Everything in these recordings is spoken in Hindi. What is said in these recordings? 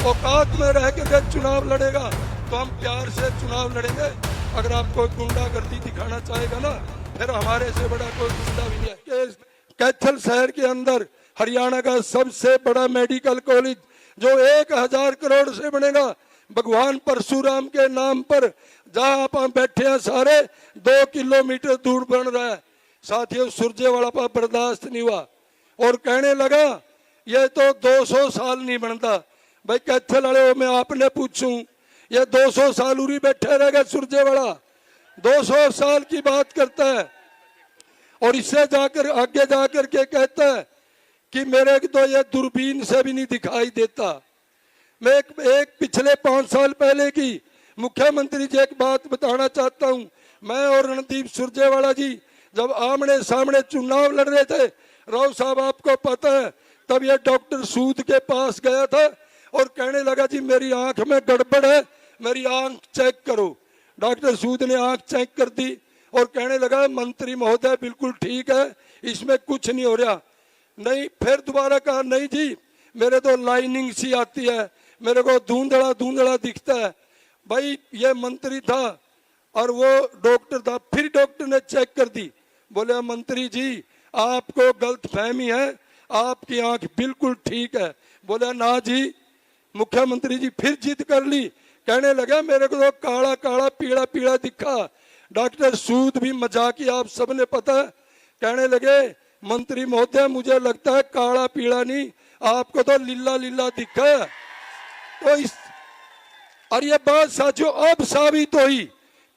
औकात में रह के जब चुनाव लड़ेगा तो हम प्यार से चुनाव लड़ेंगे। अगर आप कोई गुंडागर्दी दिखाना चाहेगा ना, फिर हमारे से बड़ा कोई गुंडा भी नहीं है। कैथल शहर के अंदर हरियाणा का सबसे बड़ा मेडिकल कॉलेज जो 1000 करोड़ से बनेगा, भगवान परशुराम के नाम पर, जहां आप बैठे हैं सारे 2 किलोमीटर दूर बन रहा है। साथियों, सुरजेवाला पर बर्दाश्त नहीं हुआ और कहने लगा ये तो 200 साल नहीं बनता। भाई कैथल वाले, मैं आपने पूछूं, ये 200 साल उरी बैठे रहेगा सुरजेवाला? 200 साल की बात करता है और इससे जाकर आगे जाकर के कहता है कि मेरे तो ये दूरबीन से भी नहीं दिखाई देता। मैं एक पिछले 5 साल पहले की मुख्यमंत्री जी एक बात बताना चाहता हूं। मैं और रणदीप सुरजेवाला जी जब आमने सामने चुनाव लड़ रहे थे, राव साहब आपको पता है, तब ये डॉक्टर सूद के पास गया था और कहने लगा जी मेरी आंख में गड़बड़ है, मेरी आंख चेक करो। डॉक्टर सूद ने आंख चेक कर दी और कहने लगा मंत्री महोदय बिल्कुल ठीक है, इसमें कुछ नहीं हो रहा। नहीं, फिर दोबारा कहा नहीं जी मेरे तो लाइनिंग सी आती है, मेरे को धुंधला धुंधला दिखता है। भाई ये मंत्री था और वो डॉक्टर था। फिर डॉक्टर ने चेक कर दी, बोले मंत्री जी आपको गलत फहमी है, आपकी आंख बिल्कुल ठीक है। बोले ना जी। मुख्यमंत्री जी फिर जिद कर ली, कहने लगा मेरे को तो काला काला पीला पीला दिखा। डॉक्टर सूद भी मजाकी, आप सबने पता है, कहने लगे मंत्री महोदय मुझे लगता है काला पीला नहीं, आपको तो लीला लीला दिखा। तो इस और ये बात साथियों अब साबित हुई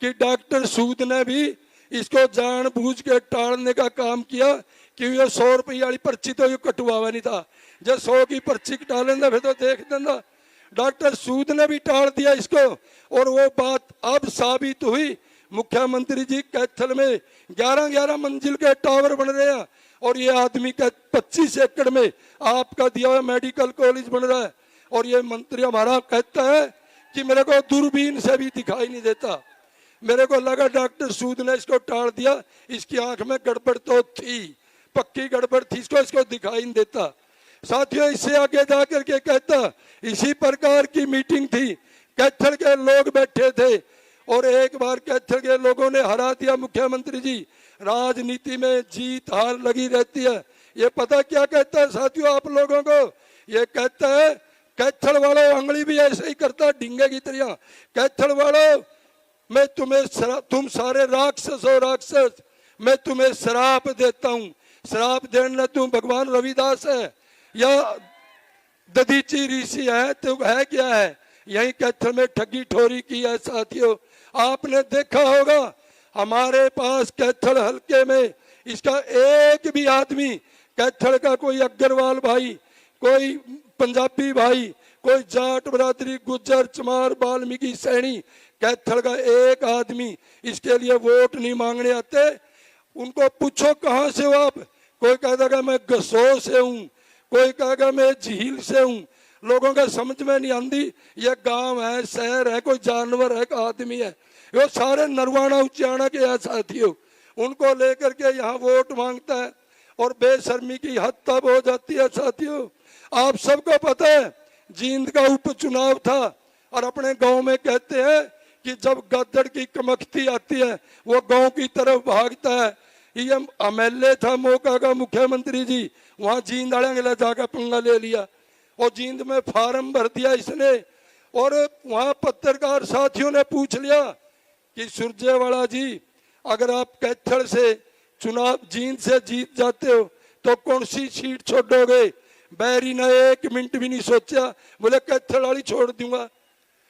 कि डॉक्टर सूद ने भी इसको जानबूझ के टालने का काम किया कि ये 100 रुपये वाली पर्ची तो ये कटवावा नहीं था। जब 100 की पर्ची कटा लेंगे फिर तो देख देना। डॉक्टर सूद ने भी टाल दिया इसको और वो बात अब साबित हुई। मुख्यमंत्री जी कैथल में 11-11 मंजिल के टावर बन रहे हैं और ये आदमी का 25 एकड़ में आपका दिया हुआ मेडिकल कॉलेज बन रहा है। और ये मंत्री हमारा कहता है कि मेरे को दूरबीन से भी दिखाई नहीं देता। मेरे को लगा डॉक्टर सूद ने इसको टाल दिया, इसकी आंख में गड़बड़ तो थी, पक्की गड़बड़ थी, इसको दिखाई नहीं देता। साथियों, इससे आगे जाकर के कहता इसी प्रकार की मीटिंग थी, कैथल के लोग बैठे थे और एक बार कैथल के लोगों ने हरा दिया मुख्यमंत्री जी। राजनीति में जीत हार लगी रहती है। ये पता क्या कहता है साथियों आप लोगों को? ये कहता है कैथल वालों, अंगली भी ऐसे ही करता ढींगे की तरह, कैथल वालों मैं तुम्हें, तुम सारे राक्षस हो राक्षस, मैं तुम्हें श्राप देता हूं। श्राप देना तुम भगवान रविदास है या दधीची ऋषि है, तो है क्या है? यही कैथल में ठगी ठोरी की है साथियों। आपने देखा होगा हमारे पास कैथल हल्के में इसका एक भी आदमी, कैथल का कोई अग्रवाल भाई, कोई पंजाबी भाई, कोई जाट बरादरी, गुज्जर, चमार, वाल्मीकि, सैनी, कैथल का एक आदमी इसके लिए वोट नहीं मांगने आते। उनको पूछो कहां से हो आप, कोई कहता मैं गसो से हूं, कोई कहेगा मैं झील से हूं। लोगों का समझ में नहीं आती ये गांव है, शहर है, कोई जानवर है, कोई आदमी है। ये सारे नरवाना उच्चारणा के हैं साथियों। उनको लेकर के यहाँ वोट मांगता है और बेशर्मी की हद तब हो जाती है साथियों। आप सबको पता है जींद का उपचुनाव था और अपने गांव में कहते हैं कि जब गद्दड़ की कमख्ती आती है वो गांव की तरफ भागता है। ये एमएलए था मौका का मुख्यमंत्री जी, वहां जींद आड़े जाकर पंगा ले लिया और जींद में फार्म भर दिया इसने। और वहां पत्रकार साथियों ने पूछ लिया कि सुरजेवाला जी अगर आप कैथल से चुनाव जींद से जीत जाते हो तो कौन सी सीट छोड़ोगे? बैरी ने 1 मिनट भी नहीं सोचा, बोले कैथल वाली छोड़ दूंगा।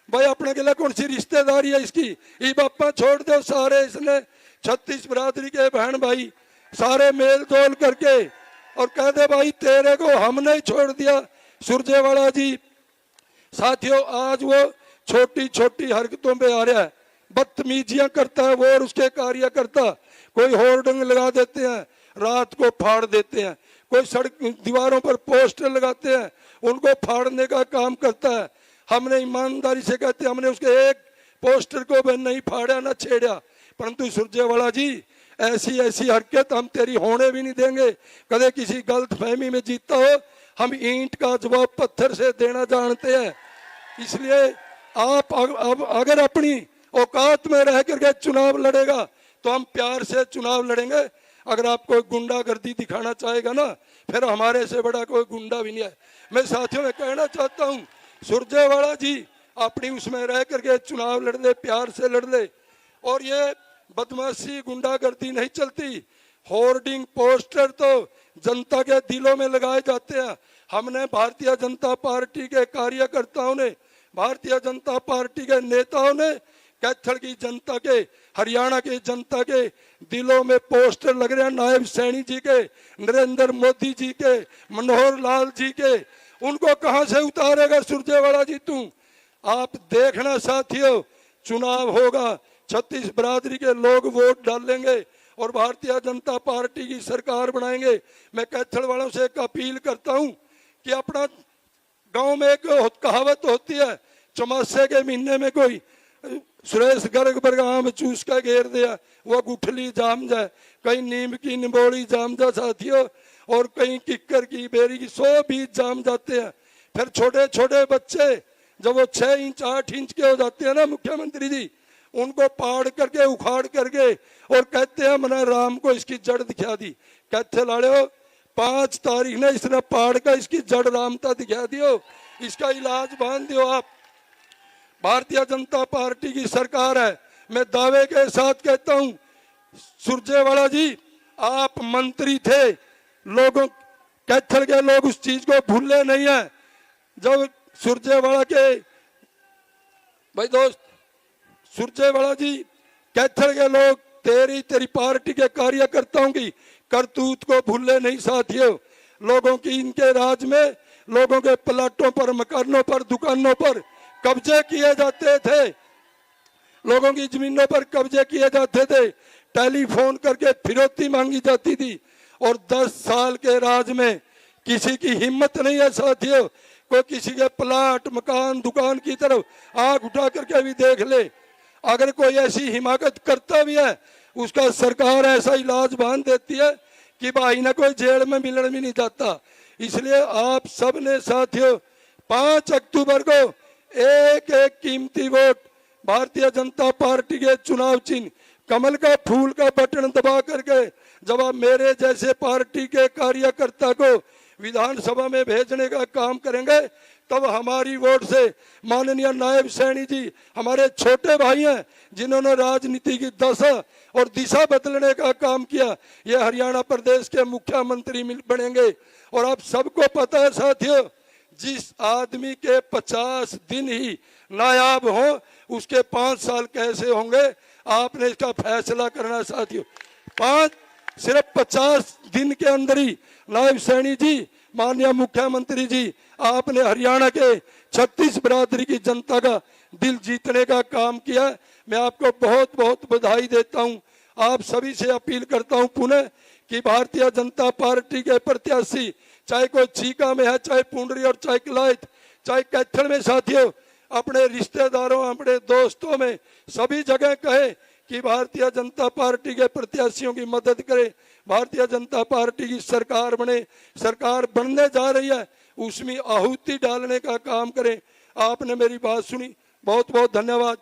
भाई अपने के लिए कौन सी रिश्तेदारी है इसकी? ये बापा छोड़ दो सारे, इसने 36 बरादरी के बहन भाई सारे मेल तोल करके और कह दे भाई तेरे को हमने ही छोड़ दिया सुरजेवाला जी। साथियों आज वो छोटी छोटी हरकतों पे आ रहा है, बदतमीजियां करता है वो और उसके कार्यकर्ता। कोई होर्डिंग लगा देते हैं, रात को फाड़ देते हैं, कोई सड़क दीवारों पर पोस्टर लगाते हैं, उनको फाड़ने का काम करता है। हमने ईमानदारी से कहते हमने उसके एक पोस्टर को भी नहीं फाड़ा ना छेड़ा, परंतु सुरजेवाला जी ऐसी ऐसी हरकत हम तेरी होने भी नहीं देंगे। कदे किसी गलत फहमी में जीता हो, हम ईंट का जवाब पत्थर से देना जानते हैं। इसलिए आप अब अगर अपनी औकात में रह करके चुनाव लड़ेगा तो हम प्यार से चुनाव लड़ेंगे। अगर आप कोई गुंडागर्दी दिखाना चाहेगा ना, फिर हमारे से बड़ा कोई गुंडा भी नहीं है। मैं साथियों में कहना चाहता हूँ, सुरजेवाला जी अपनी उसमें रह करके चुनाव लड़ ले, प्यार से लड़ ले। और ये बदमाशी गुंडागर्दी नहीं चलती। होर्डिंग पोस्टर तो जनता के दिलों में लगाए जाते हैं। हमने भारतीय जनता पार्टी के कार्यकर्ताओं ने, भारतीय जनता पार्टी के नेताओं ने कैथल की जनता के, हरियाणा की जनता के दिलों में पोस्टर लग रहे हैं नायब सैनी जी के, नरेंद्र मोदी जी के, मनोहर लाल जी के। उनको कहां से उतारेगा सुरजेवाला जी तू? आप देखना साथियों, चुनाव होगा, 36 बरादरी के लोग वोट डालेंगे और भारतीय जनता पार्टी की सरकार बनाएंगे। मैं कैथल वालों से एक अपील करता हूं कि अपना गांव में एक कहावत होती है, चौमासे के महीने में कोई सुरेश गर्ग बरगाम चूस का घेर दिया, वो गुठली जाम जाए। कहीं नीम की निबोली जाम जा साथियों, और कहीं किक्कर की बेरी की 100 बीज जाम जाते हैं। फिर छोटे छोटे बच्चे जब वो 6 इंच 8 इंच के हो जाते हैं ना मुख्यमंत्री जी, उनको पाड़ करके उखाड़ करके और कहते हैं मैंने राम को इसकी जड़ दिखा दी। कहते लाड़े हो 5 तारीख ने इसने पाड़ का इसकी जड़ रामता दिखा दियो, इसका इलाज बांध दियो। आप भारतीय जनता पार्टी की सरकार है। मैं दावे के साथ कहता हूं, सुरजेवाला जी आप मंत्री थे, लोगों कैथल के लोग उस चीज को भूले नहीं है। जब सुरजेवाला के भाई दोस्त सुरजेवाला जी, कैथल के लोग तेरी पार्टी के कार्यकर्ताओं की करतूत को भूले नहीं साथियों। लोगों की इनके राज में लोगों के प्लाटों पर, मकानों पर, दुकानों पर कब्जे किए जाते थे, लोगों की जमीनों पर कब्जे किए जाते थे, टेलीफोन करके फिरौती मांगी जाती थी। और 10 साल के राज में किसी की हिम्मत नहीं है साथियों, कोई किसी के प्लाट, मकान, दुकान की तरफ आंख उठा करके भी देख ले। अगर कोई ऐसी हिमाकत करता भी है, उसका सरकार ऐसा इलाज बांध देती है कि भाई ना कोई जेल में मिलने भी नहीं जाता। इसलिए आप सब ने साथियों 5 अक्टूबर को एक एक कीमती वोट भारतीय जनता पार्टी के चुनाव चिन्ह कमल का फूल का बटन दबा करके जब आप मेरे जैसे पार्टी के कार्यकर्ता को विधानसभा में भेजने का काम करेंगे, तब हमारी वोट से माननीय नायब सैनी जी हमारे छोटे भाई हैं, जिन्होंने राजनीति की दशा और दिशा बदलने का काम किया, ये हरियाणा प्रदेश के मुख्यमंत्री बनेंगे। और आप सबको पता है साथियों, जिस आदमी के 50 दिन ही नायाब हो, उसके 5 साल कैसे होंगे, आपने इसका फैसला करना साथियों। सिर्फ 50 दिन के अंदर ही नायब सैनी जी, माननीय मुख्यमंत्री जी, आपने हरियाणा के 36 बरादरी की जनता का दिल जीतने का काम किया। मैं आपको बहुत बहुत बधाई देता हूं। आप सभी से अपील करता हूं पुनः कि भारतीय जनता पार्टी के प्रत्याशी, चाहे कोई चीका में है, चाहे पुंडरी और चाहे कलायत, चाहे कैथल में साथियों, अपने रिश्तेदारों, अपने दोस्तों में सभी जगह कहे कि भारतीय जनता पार्टी के प्रत्याशियों की मदद करें, भारतीय जनता पार्टी की सरकार बने, सरकार बनने जा रही है, उसमें आहुति डालने का काम करें। आपने मेरी बात सुनी, बहुत बहुत धन्यवाद।